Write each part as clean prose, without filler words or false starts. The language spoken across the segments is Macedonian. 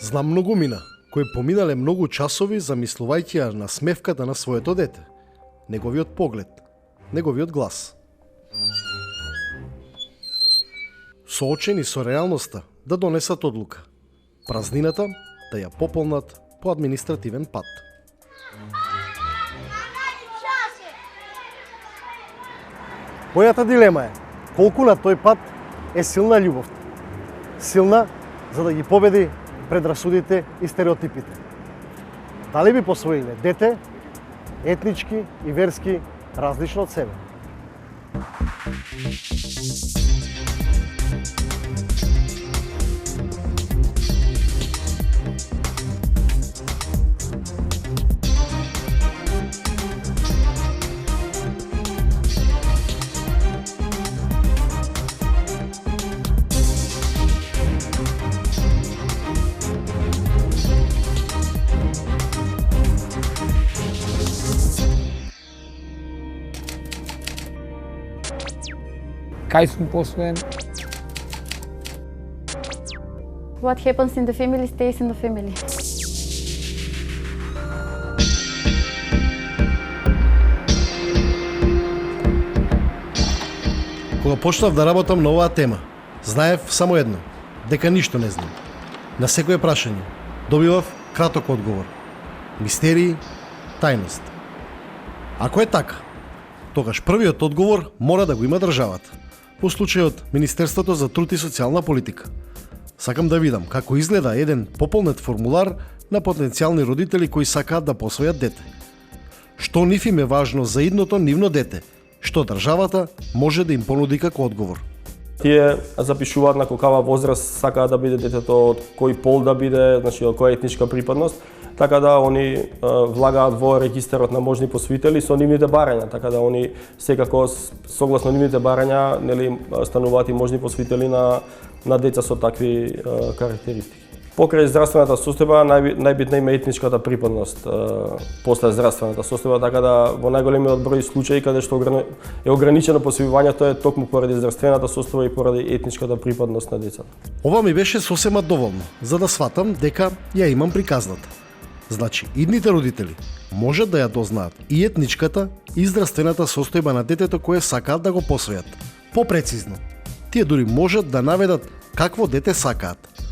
Знам многумина, кои поминале многу часови замислувајќи ја на смевката на своето дете, неговиот поглед, неговиот глас. Соочени со реалноста да донесат одлука, празнината да ја пополнат по административен пат. Мојата дилема е колку на тој пат е силна љубовта. Силна за да ги победи предрасудите и стереотипите. Дали би посвоиле дете етнички и верски различно од себе? Кај сум посвоен? What happens in the family stays in the family. Кога почнав да работам на оваа тема, знаев само едно, дека ништо не знам. На секое прашање добивав краток одговор. Мистерии, тајност. Ако е така, тогаш првиот одговор мора да го има државата. Во случајот Министерството за труд и социјална политика. Сакам да видам како изгледа еден пополнет формулар на потенцијални родители кои сакаат да посвојат дете. Што нив им е важно за идното нивно дете, што државата може да им понуди како одговор. Тие запишуваат на колкава возраст сакаат да биде детето, од кој пол да биде, значи од која етничка припадност, така да они влагаат во регистарот на можни посвоители со нивните барања, така да они секако согласно нивните барања, нели, стануваат и можни посвоители на деца со такви карактеристики. Покрај здравствената состојба најбитна има етничката припадност после здравствената состојба, така да во најголемиот број случаи каде што е ограничено посвојувањето е токму поради здравствената состојба и поради етничката припадност на децата. Ова ми беше сосема доволно, за да сватам дека ја имам приказната. Значи, идните родители можат да ја дознаат и етничката и здравствената состојба на детето кое сакаат да го посвојат. Попрецизно, тие дури можат да наведат какво дете сакаат.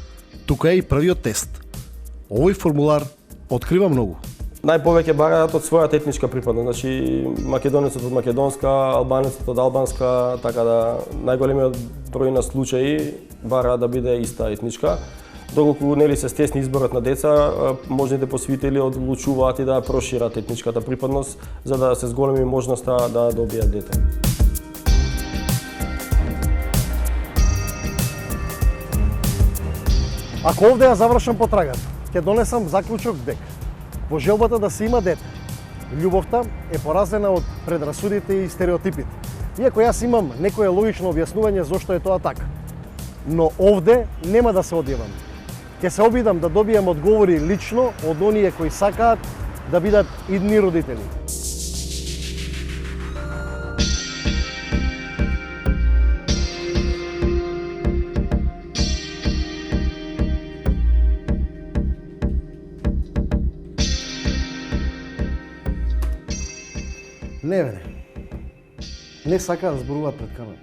Тука е и првиот тест. Овој формулар открива многу. Најповеќе бараат од својата етничка припадност, значи македонецот од македонска, албанецот од албанска, така да најголемиот број на случаи бараат да биде иста етничка. Доколку нели се стесни изборот на деца, можните посвоители одлучуваат и да прошират етничката припадност за да се зголеми можноста да добијат дете. Ако овде ја завршам потрагата, ќе донесам заклучок дека во желбата да се има дете, љубовта е поразена од предрасудите и стереотипите. Иако јас имам некое логично објаснување зошто е тоа така. Но овде нема да се одјавам. Ќе се обидам да добијам одговори лично од оние кои сакаат да бидат идни родители. Не вере. Не сакаат да зборуваат пред камера.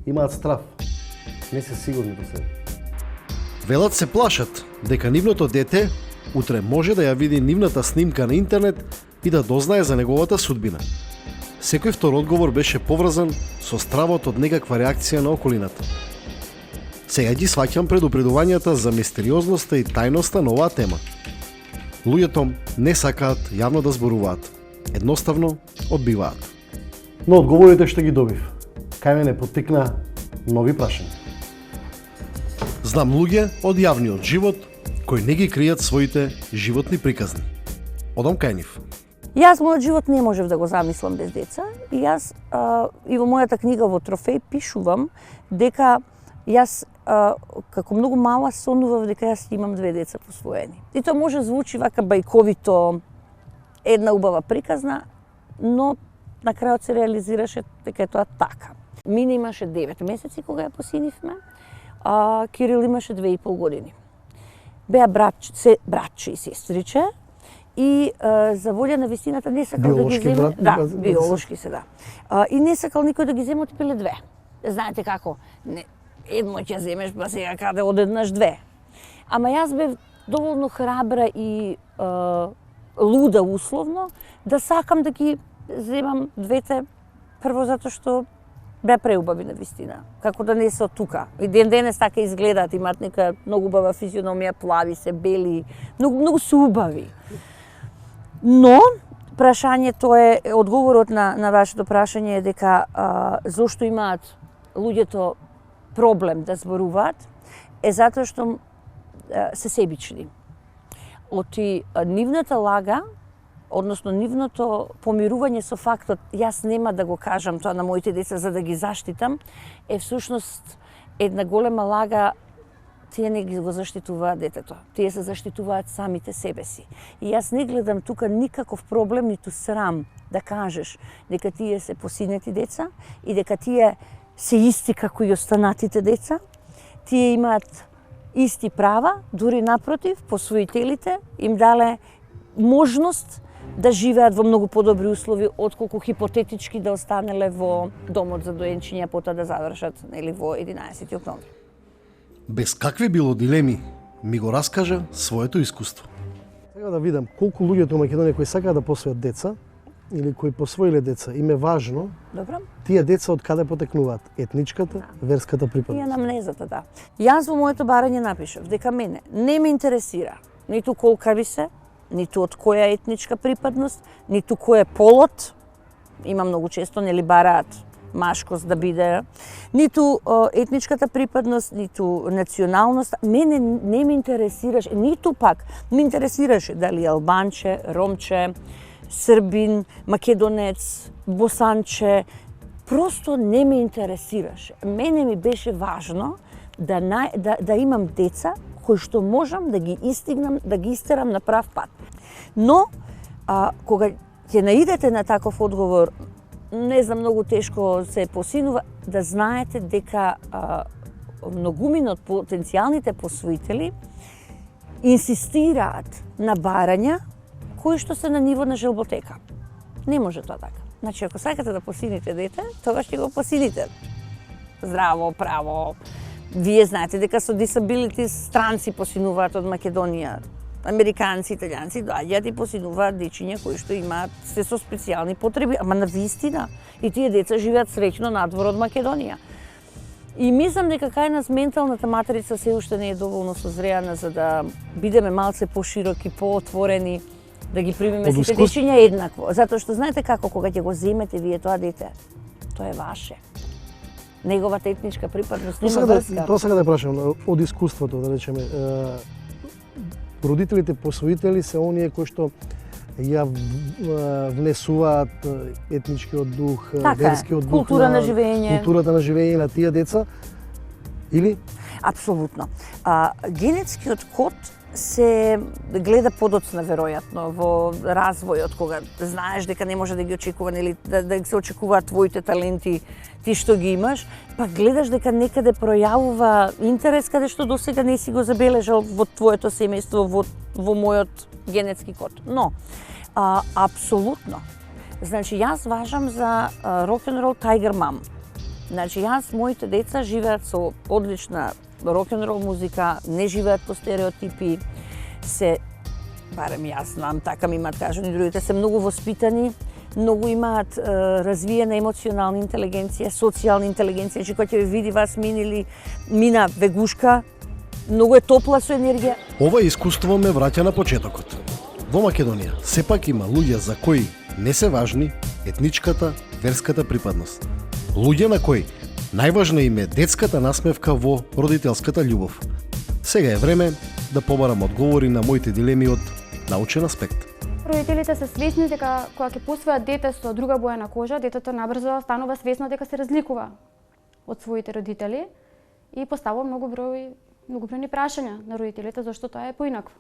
Имаат страв. Не се сигурни во себе. Велат се плашат дека нивното дете утре може да ја види нивната снимка на интернет и да дознае за неговата судбина. Секој втор одговор беше поврзан со стравот од некаква реакција на околината. Сега ги сваќам предупредувањата за мистериозноста и тајноста на оваа тема. Луѓето не сакаат јавно да зборуваат. Едноставно одбиваат. Но одговорите што ги добив, кај мене поттикна нови прашања. Знам луѓе од јавниот живот кои не ги кријат своите животни приказни. Одам кај нив. Јас мојот живот не можев да го замислам без деца и јас и во мојата книга во Трофеј пишувам дека јас како многу мала сонував дека јас имам 2 деца посвоени. И тоа може звучи вака бајковито, една убава приказна, но на крајот се реализираше дека е тоа така. Мина имаше 9 месеци кога ја посинивме. Кирил имаше 2,5 години. Беа братче и сестриче и за волја на вистината не сакал Биолошки да ги земе. брат, Да, биолошки се, да. И не сакал никој да ги земе, отпиле 2. Знаете како? Не, едно ќе земеш, па сега каде одеднаш 2. Ама јас бев доволно храбра и луда условно да сакам да ги земам 2, прво затоа што беа преубави на вистина. Како да не се од тука. И ден денес така изгледаат, имаат нека многу убава физиономија, плави се, бели, многу се убави. Но прашањето е, одговорот на вашето прашање е дека зошто имаат луѓето проблем да зборуваат, е затоа што се себични. Оти нивната лага, односно нивното помирување со фактот јас нема да го кажам тоа на моите деца за да ги заштитам, е всушност една голема лага. Тие не ги го заштитуваат детето. Тие се заштитуваат самите себе си. И јас не гледам тука никаков проблем, ниту срам да кажеш дека тие се посинети деца и дека тие се исти како и останатите деца. Тие имаат исти права, дури напротив, посвоителите им дале можност да живеат во многу подобри услови отколку хипотетички да останеле во домот за доенчиња, потоа да завршат во 11 октомври. Без какви било дилеми, ми го раскажа своето искуство. Сега да видам колку луѓето во Македонија кои сакаат да посвојат деца или кои посвоиле деца, им е важно Добро? тие деца од каде потекнуваат, етничката, верската И припадност. анамнезата, да. Јас во моето барање напишав дека мене не ме интересира ниту колка ви се, ниту од која етничка припадност, ниту кој е полот. Има многу често нели бараат машкост да биде, ниту етничката припадност, ниту националност. Мене не ме интересираше, ниту пак ме интересираше дали албанче, ромче, србин, македонец, босанче. Просто не ме интересираше. Мене ми беше важно да имам деца кои што можам да ги истигнам, да ги истерам на прав пат. Но, кога ќе наидете на таков одговор, не знам, многу тешко се посинува, да знаете дека многумина од потенцијалните посвоители инсистираат на барања кои што се на ниво на желботека. Не може тоа така. Значи, ако сакате да посините дете, тогаш ќе го посините. Здраво, право. Вие знаете дека со disability странци посинуваат од Македонија. Американци, италијанци доаѓаат и посинуваат дечиња кои што имаат се со специјални потреби, ама на вистина. И тие деца живеат среќно надвор од Македонија. И мислам дека кај нас менталната матрица се уште не е доволно созреана за да бидеме малце пошироки, поотворени, да ги примеме сите дечиња еднакво. Затоа што знаете како, кога ќе го земете вие тоа дете, тоа е ваше. Неговата етничка припадност нема врска. Тоа сега да прашам од искуството, да речеме, родителите посвоители се оние кои што ја внесуваат етничкиот дух, верскиот дух, култура на живење. Културата на живење на тие деца или Апсолутно. Генетскиот код се гледа подоцна веројатно во развојот, кога знаеш дека не може да ги очекува или да се очекуваат твоите таленти, ти што ги имаш, па гледаш дека некаде пројавува интерес каде што досега не си го забележал во твоето семејство, во мојот генетски код. Но апсолутно. Значи јас важам за рок-н-рол Tiger Mom. Значи јас, моите деца живеат со одлична рок-н-рол музика, не живеат по стереотипи, се, барем јас знам, така ми имаат кажани, другите се многу воспитани, многу имаат развиена емоционална интелигенција, социјална интелигенција, значи кога ќе ви види вас мина вегушка, многу е топла со енергија. Ова искуство ме враќа на почетокот. Во Македонија сепак има луѓе за кои не се важни етничката, верската припадност. Луѓе на кои најважна им е детската насмевка во родителската љубов. Сега е време да побарам одговори на моите дилеми од научен аспект. Родителите се свесни дека кога ќе посвојат дете со друга боја на кожа, детето набрзо станува свесно дека се разликува од своите родители и поставува многобројни прашања на родителите зашто тоа е поинакво.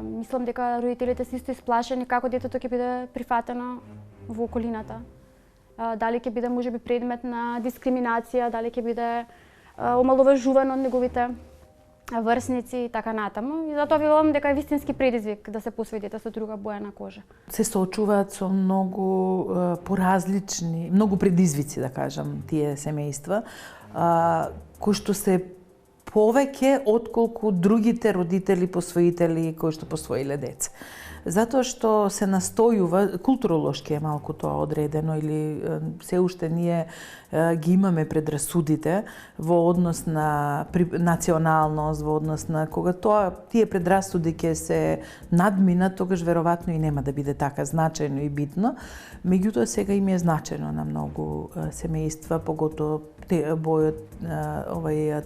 Мислам дека родителите се исто исплашени како детето ќе биде прифатено во околината. Дали ќе биде можеби предмет на дискриминација, дали ќе биде омаловажуван од неговите врсници и така натаму. И затоа велам дека е вистински предизвик да се посвои дете со друга боја на кожа. Се соочуваат со многу поразлични, многу предизвици, да кажам, тие семејства, кои што се повеќе отколку другите родители посвоители кои што посвоиле деца. Затоа што се настојува, културолошки е малку тоа одредено или се уште ние ги имаме предрасудите во однос на националност, во однос на кога тие предрасуди ќе се надминат, тогаш веројатно и нема да биде така значајно и битно. Меѓутоа сега им е значајно на многу семејства, поготово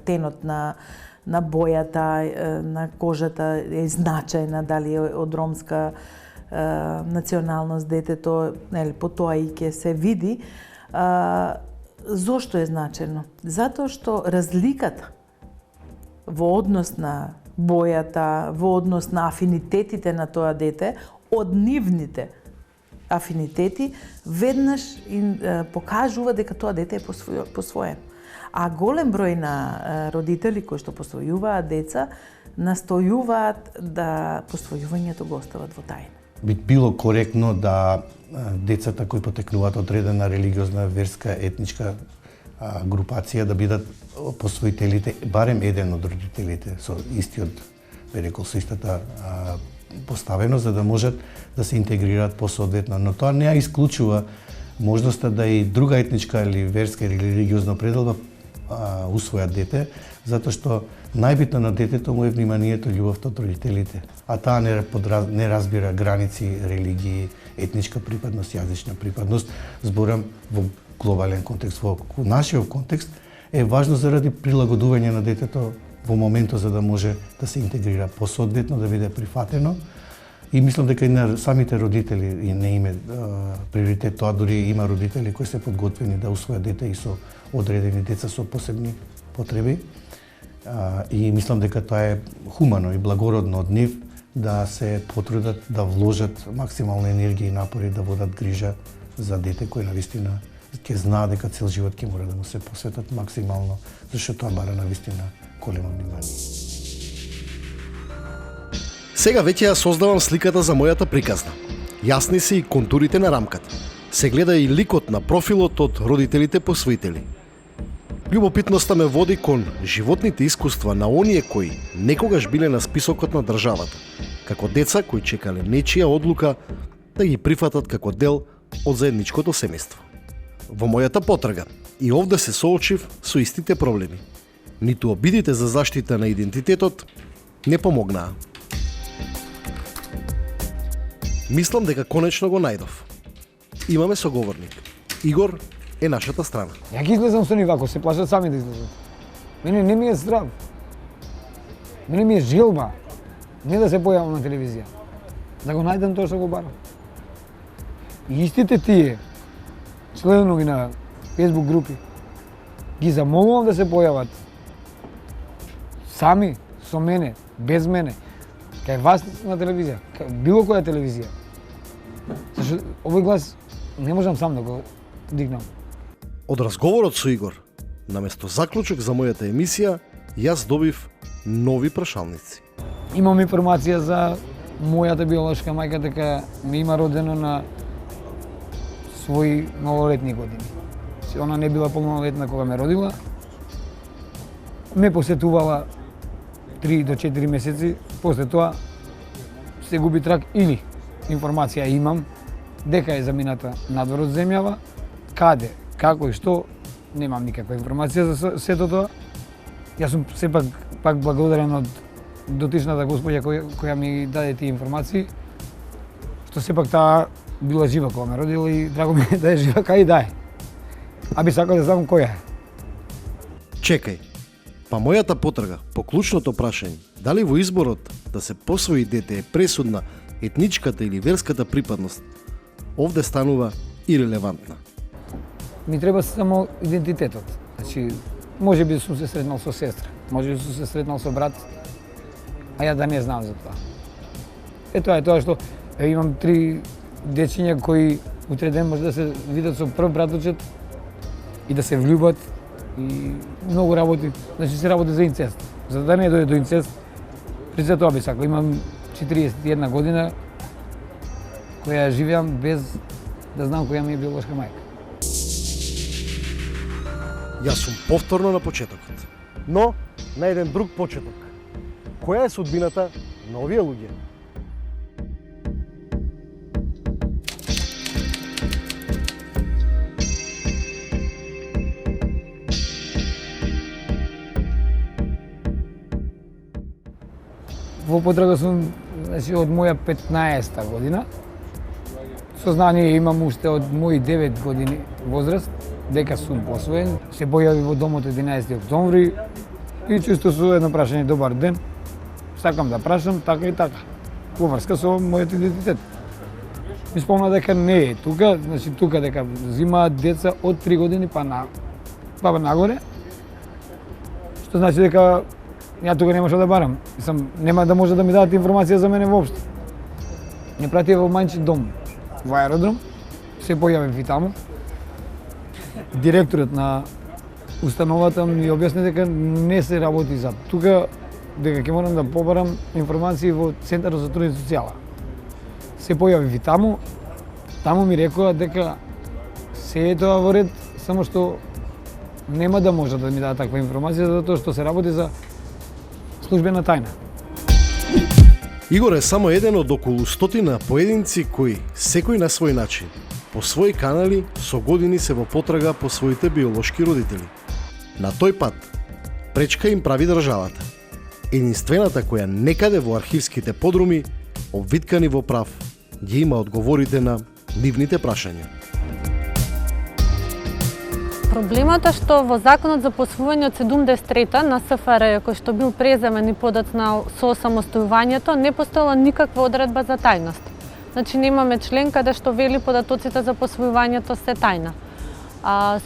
тенот на бојата, на кожата е значајна, дали е од ромска националност детето, нели, по тоа и ќе се види. Зошто е значајно? Затоа што разликата во однос на бојата, во однос на афинитетите на тоа дете, од нивните афинитети, веднаш покажува дека тоа дете е посвоено. А голем број на родители кои што посвојуваат деца, настојуваат да посвојувањето го остават во тајна. Би било коректно да децата кои потекнуваат од одредена религиозна, верска, етничка групација да бидат посвоителите, барем еден од родителите со истиот, би рекол, со истата поставено, за да можат да се интегрираат посоодветно. Но тоа не ја исклучува можноста да и друга етничка или верска или религиозна пределба усвојат дете, затоа што најбитно на детето му е вниманието, љубовта од родителите. А таа не разбира граници, религии, етничка припадност, јазична припадност. Зборам во глобален контекст, во нашиот контекст е важно заради прилагодување на детето во моментот за да може да се интегрира посоодветно, да биде прифатено. И мислам дека и на самите родители и не име приоритет тоа, дури има родители кои се подготвени да усвојат дете и со одредени деца со посебни потреби. И мислам дека тоа е хумано и благородно од нив да се потрудат да вложат максимална енергија и напори да водат грижа за дете кој навистина ќе знае дека цел живот ќе мора да му се посветат максимално, зашто тоа бара навистина големо внимание. Сега веќе ја создавам сликата за мојата приказна. Јасни се и контурите на рамката. Се гледа и ликот на профилот од родителите посвоители. Љубопитноста ме води кон животните искуства на оние кои некогаш биле на списокот на државата, како деца кои чекале нечија одлука да ги прифатат како дел од заедничкото семејство. Во мојата потрага и овде се соочив со истите проблеми. Ниту обидите за заштита на идентитетот не помогнаа. Мислам дека конечно го најдов. Имаме соговорник. Игор е нашата страна. Ја ги излезам со нив, ако се плашат сами да излезат. Мене не ми е здрав. Мене ми е желба не да се појавам на телевизија. Да го најдам тоа што го барам. И истите тие, следено ги на Facebook групи, ги замолувам да се појават сами, со мене, без мене, кај вас на телевизија, кај било која телевизија. Зашто овој глас не можам сам да го дигнам. Од разговорот со Игор, наместо заклучок за мојата емисија, јас добив нови прашалници. Имам информација за мојата биолошка мајка дека ми има родено на своји малолетни години. Она не била полнолетна кога ме родила. Ме посетувала 3 до 4 месеци, после тоа се губи трак или информација имам дека е замината надвор од земјава, каде, како и што, немам никаква информација за сето тоа. Јас сум сепак пак благодарен од дотичната господја која ми даде тие информации, што сепак таа била жива кога ме родила и драго ми е да е жива кај и да е. А би сакал да знам која е. Чекај, па мојата потрага по клучното прашање, дали во изборот да се посвои дете е пресудна етничката или верската припадност, овде станува ирелевантна. Ми треба само идентитетот. Значи, може би сум се сретнал со сестра, може би сум се сретнал со брат, а ја да не знам за тоа. Тоа е тоа што имам 3 дечиња кои утре ден може да се видат со прв браточет и да се влюбат и многу работи, значи се работи за инцест. За да не дојде до инцест, при се тоа би сакал. Имам 41 година која живеам без да знам која ми е биолошка мајка. Јас сум повторно на почетокот. Но на еден друг почеток. Која е судбината на овие луѓе? Во потрага сум, значи, од моја 15-та година. Сознание имам уште од мои 9 години возраст, дека сум посвоен. Се појави во домот 11 октомври и чисто со едно прашање добар ден. Сакам да прашам така и така, во врска со мојот идентитет. Ми спомна дека не е тука, значи тука дека взимаат деца од 3 години па нагоре. Што значи дека ја тука не можам да барам. Мислам, нема да може да ми дадат информација за мене воопшто. Не пратија во мајчин дом, во аеродром, се појавив и таму. Директорот на установата ми објасни дека не се работи за тука, дека ќе морам да побарам информации во Центарот за труд и социјала. Се појавив и таму ми рекоа дека се е тоа во ред, само што нема да може да ми дадат таква информација, затоа што се работи за службена тајна. Игор е само еден од околу 100 поединци кои, секој на свој начин, по своји канали, со години се во потрага по своите биолошки родители. На тој пат, пречка им прави државата. Единствената која некаде во архивските подруми, обвиткани во прав, ги има одговорите на нивните прашања. Проблемот е што во Законот за посвојување од 73-та на СФР, кој што бил преземен и подоцна со самостојувањето, не постоела никаква одредба за тајност. Значи немаме член каде што вели податоците за посвојувањето се тајна.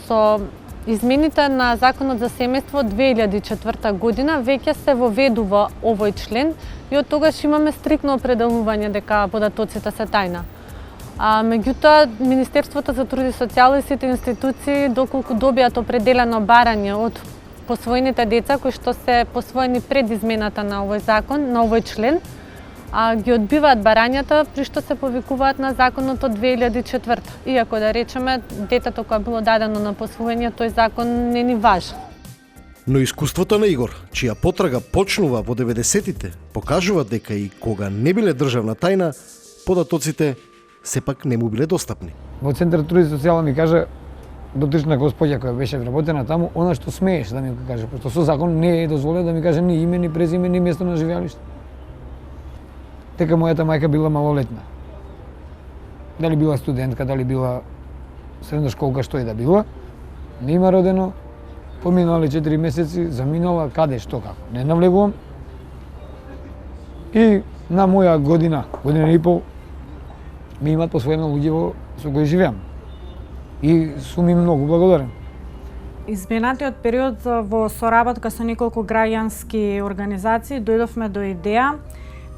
Со измените на Законот за семејство 2004 година веќе се воведува овој член и од тогаш имаме стрикно определување дека податоците се тајна. Меѓутоа, Министерството за труд и социјала и сите институции, доколку добијат определено барање од посвоените деца кои што се посвоени пред измената на овој закон, на овој член, ги одбиваат барањата при што се повикуваат на законот од 2004. Иако да речеме, детето кое било дадено на посвоење, тој закон не ни важи. Но искуството на Игор, чија потрага почнува во 90-тите, покажува дека и кога не биле државна тајна, податоците сепак не му биле достапни. Во Центарот труд и социјала ми кажа дотична господја која беше вработена таму, она што смееше да ми го каже, пошто со закон не е дозволено да ми каже ни име, ни презиме, ни место на живеалиште. Дека мојата мајка била малолетна. Дали била студентка, дали била средношколка, што и да била, не има родено, поминали 4 месеци, заминала каде, што, како. Не навлегувам. И на моја година и пол, ми имат посвоено луѓе со кои живеам. И сум им многу благодарен. Изминатиот период во соработка со неколку граѓански организации дојдовме до идеја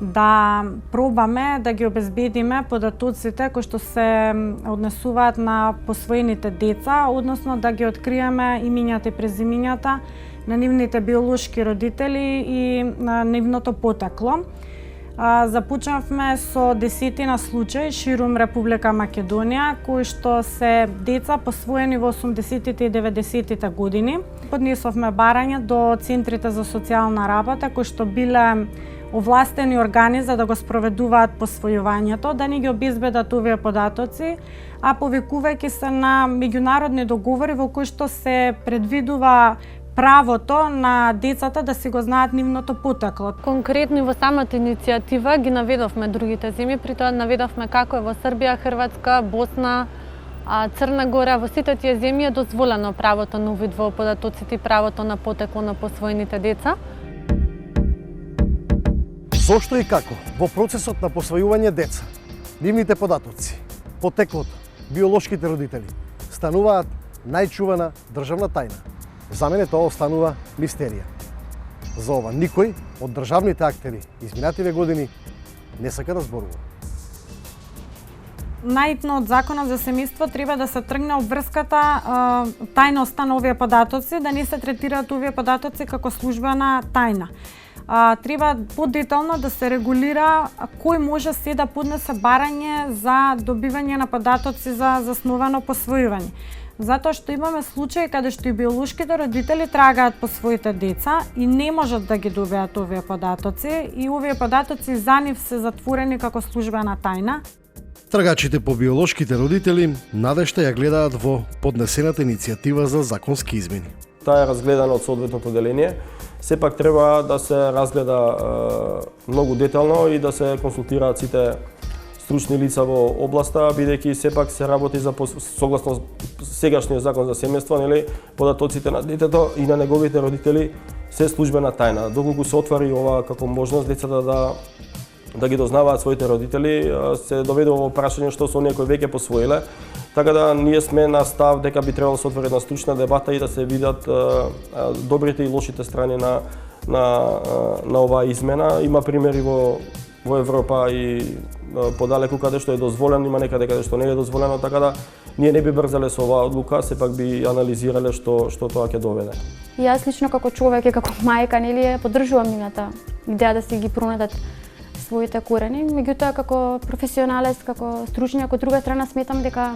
да пробаме да ги обезбедиме податоците кои што се однесуваат на посвоените деца, односно да ги откриеме имињата и презимињата на нивните биолошки родители и на нивното потекло. Започнавме со десетина случаи ширум Република Македонија, кои што се деца посвоени во 80-тите и 90-тите години. Поднесовме барање до центрите за социјална работа, кои што биле овластени органи за да го спроведуваат посвојувањето, да ни ги обезбедат овие податоци, а повикувајќи се на меѓународни договори во кои што се предвидува правото на децата да си го знаат нивното потекло. Конкретно и во самата иницијатива ги наведовме другите земји, при тоа наведовме како е во Србија, Хрватска, Босна, Црна Гора. Во сите тие земји е дозволено правото на увид во податоците и правото на потекло на посвоените деца. Зошто и како во процесот на посвојување деца, нивните податоци, потеклото, биолошките родители стануваат најчувана државна тајна? За мене тоа останува мистерија. За ова никој од државните актери изминативе години не сака да зборува. наитно од Законот за семејство треба да се тргне обврската тајноста на овие податоци, да не се третираат овие податоци како службена тајна. Треба подетално да се регулира кој може се да поднесе барање за добивање на податоци за засновано посвојување. Затоа што имаме случаи каде што и биолошките родители трагаат по своите деца и не можат да ги добијат овие податоци и овие податоци за нив се затворени како службена тајна. Трагачите по биолошките родители надежта ја гледаат во поднесената иницијатива за законски измени. Таа е разгледана од соодветното деление. Сепак треба да се разгледа многу детално и да се консултираат сите стручни лица во областа, бидејќи сепак се работи за согласно сегашниот закон за семејство, нели, податоците на детето и на неговите родители се службена тајна. Доколку се отвори ова како можност децата да ги дознаваат своите родители, се доведува во прашање што се оние кои веќе посвоиле. Така да ние сме на став дека би требало да се отвори една стручна дебата и да се видат добрите и лошите страни на оваа измена. Има примери во Европа и подалеку каде што е дозволено, има некаде каде што не е дозволено, така да ние не би брзале со оваа одлука, сепак би анализирале што тоа ќе доведе. И јас лично како човек и како мајка, нели, поддржувам нивната идеја да се ги пронатат своите корени, меѓутоа како професионалец, како стручњак, од друга страна сметам дека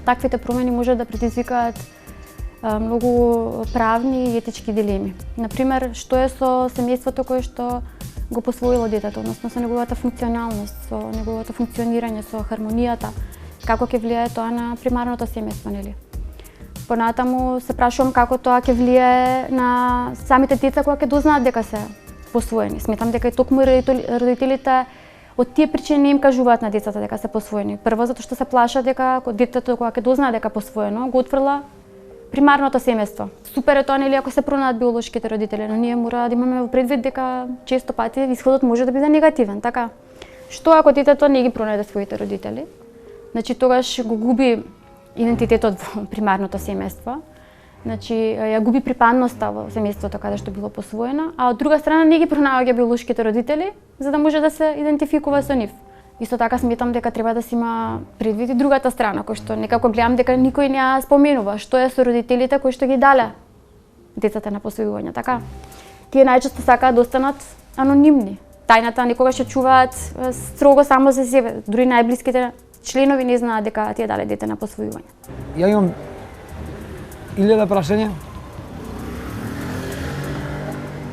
таквите промени може да предизвикаат многу правни и етички дилеми. Например, што е со семејството кое што го посвоило детето, односно со неговата функционалност, со неговото функционирање, со хармонијата, како ќе влијае тоа на примарното семејство, нели? Понатаму се прашувам како тоа ќе влијае на самите деца кога ќе дознаат дека се посвоени. Сметам дека и токму родителите од тие причини не им кажуваат на децата дека се посвоени. Прво затоа што се плашат дека детето кога ќе дознае дека посвоено, го отфрла примарното семејство. Супер е тоа, нели, ако се пронајдат биолошките родители, но ние мора да имаме во предвид дека често пати исходот може да биде негативен, така? Што ако детето не ги пронајде своите родители? Значи тогаш го губи идентитетот во примарното семејство. Значи ја губи припадноста во семејството каде што било посвоена, а од друга страна не ги пронаоѓа биолошките родители за да може да се идентификува со нив. Исто така сметам дека треба да се има предвид и другата страна, кој што некако гледам дека никој не ја споменува, што е со родителите кои што ги дале децата на посвојување, така? Тие најчесто сакаат да останат анонимни. Тајната никогаш ја чуваат строго само за себе, дури најблиските членови не знаат дека тие дале дете на посвојување. Ја имам 1000 прашања,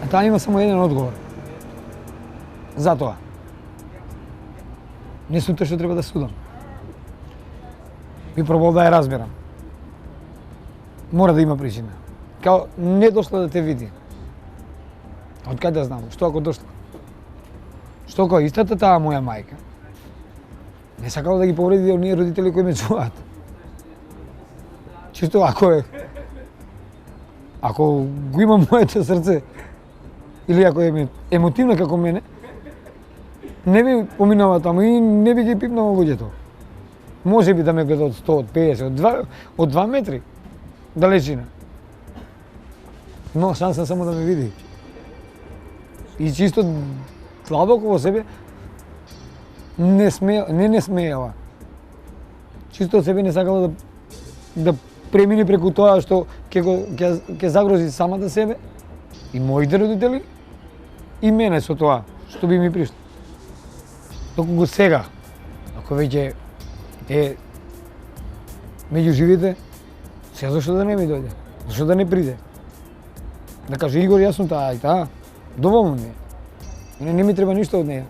а таа има само еден одговор. Затоа. Не сум што треба да судам. Би пробал да ја разберам. Мора да има причина. Као не дошла да те види. Од каде да знам? Што ако дошла? Што ако истата таа моја мајка не сакала да ги повреди оние родители кои ме чуваат? Чисто ако го има моето срце или ако е емотивна како мене, не би поминала таму и не би ги пипнала луѓето. Може би да ме гледа од 100, од 50, од 2 метри далечина. Но шанса само да ме види. И чисто длабоко во себе не смеела. Чисто од себе не сакала да премине преку тоа што ќе загрози самата себе и моите родители и мене со тоа што би ми пришло. Доколку сега, ако веќе е меѓу живите, сега зашто да не ми дојде? Зашто да не приде? Да каже Игор, јас сум таа и таа, доволно ми е. Не ми треба ништо од неја.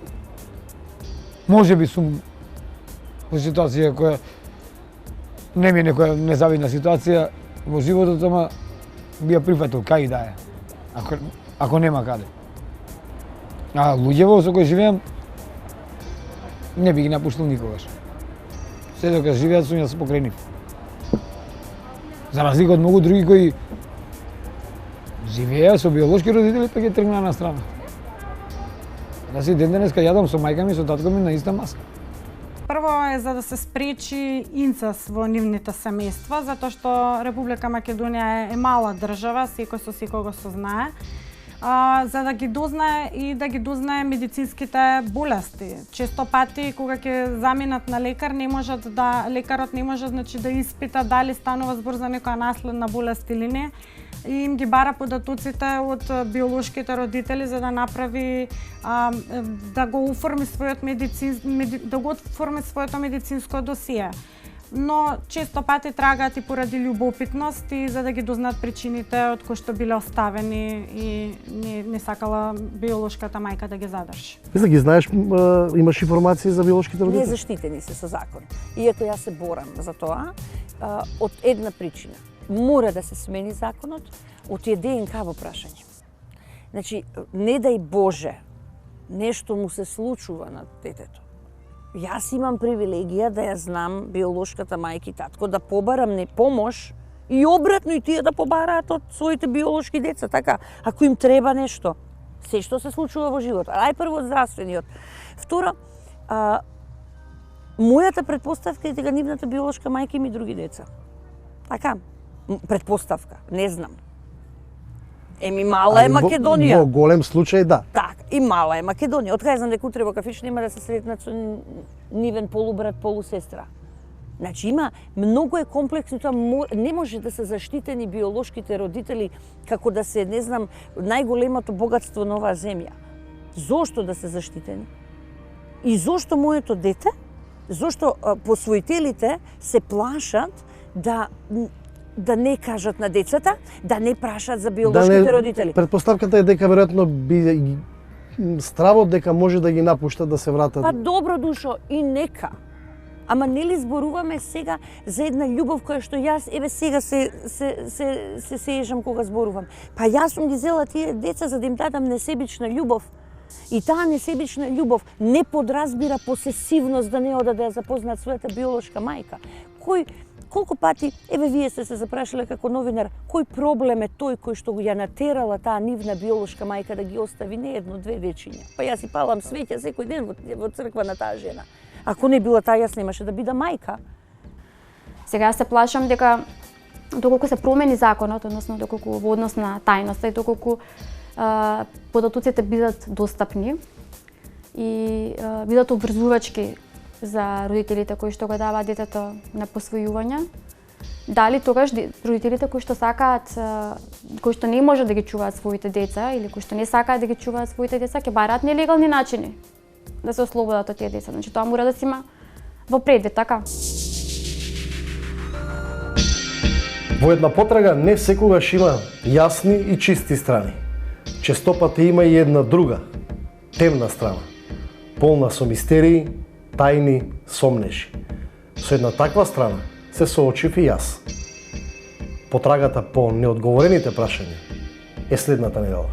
Може би сум во ситуација која не ми е некоја незавидна ситуација во животот, ама би ја прифатил кај да е, ако нема каде. А луѓево со кои живеам, не би ги напуштил никогаш. Се дока живеат со јас покрај нив. За разлика од многу други кои живеа со биолошки родители, па ќе тргнаа на страна. Да си ден денеска јадам со мајка ми, со татко ми на иста маса. Прво е за да се спречи инцест во нивните семејства, затоа што Република Македонија е мала држава, секој со секого се знае. за да ги дознае и да ги дознае медицинските болести. Често пати кога ќе заминат на лекар, лекарот не може значи да испита дали станува збор за некоја наследна болест или не. И им ги бара податоците од биолошките родители за да направи да го оформи своето медицинско досие. Но често пати трагаат и поради љубопитност и за да ги дознаат причините од кои што биле оставени и не сакала биолошката мајка да ги задржи. Мисля, ги знаеш, имаш информации за биолошките родители? Не заштитени се со закон. Иако јас се борам за тоа, од една причина. Мора да се смени законот од ДНК во прашање. Значи, не дај Боже, нешто му се случува на детето. Јас имам привилегија да ја знам биолошката мајка и татко, да побарам не помош и обратно и тие да побараат од своите биолошки деца, така, ако им треба нешто. Се што се случува во животот. Најпрво здравствениот. Второ, мојата предпоставка е дека нивната биолошка мајка има и други деца. Така, предпоставка, не знам. Мала е Македонија. Во голем случај, да. Так, и мала е Македонија. Од кај знам дека утре во кафиш нема да се сретнат со нивен полубрат, полусестра. Значи има многу е комплексно тоа, не може да се заштитени биолошките родители како да се, не знам, најголемото богатство на оваа земја. Зошто да се заштитени? И зошто моето дете, зошто посвоителите се плашат да не кажат на децата, да не прашат за биолошките родители. Предпоставката е дека веројатно би стравот дека може да ги напуштат да се вратат. Па добро душо, и нека. Ама нели зборуваме сега за една љубов која што јас сега се сеежам кога зборувам. Па јас сум ги зела тие деца за да им дадам несебична љубов. И таа несебична љубов не подразбира посесивност да не одат да ја запознаат својата биолошка мајка. Колку пати, вие сте се запрашале како новинар, кој проблем е тој кој што ја натерала таа нивна биолошка мајка да ги остави не едно-две дечиња? Па јас си палам свеќа секој ден во црква на таа жена. Ако не била таа, јас немаше да бида мајка. Сега се плашам дека доколку се промени законот, односно доколку во однос на тајноста и доколку податоците бидат достапни и бидат обврзувачки за родителите кои што го даваат детето на посвојување, дали тогаш родителите кои што сакаат, кои што не можат да ги чуваат своите деца или кои што не сакаат да ги чуваат своите деца, ќе бараат нелегални начини да се ослободат од тие деца. Значи тоа мора да се има во предвид, така? Во една потрага не секогаш има јасни и чисти страни. Често пати има и една друга, темна страна, полна со мистерии, тајни сомнежи. Со една таква страна се соочив и јас. Потрагата по неодговорените прашања е следната недела.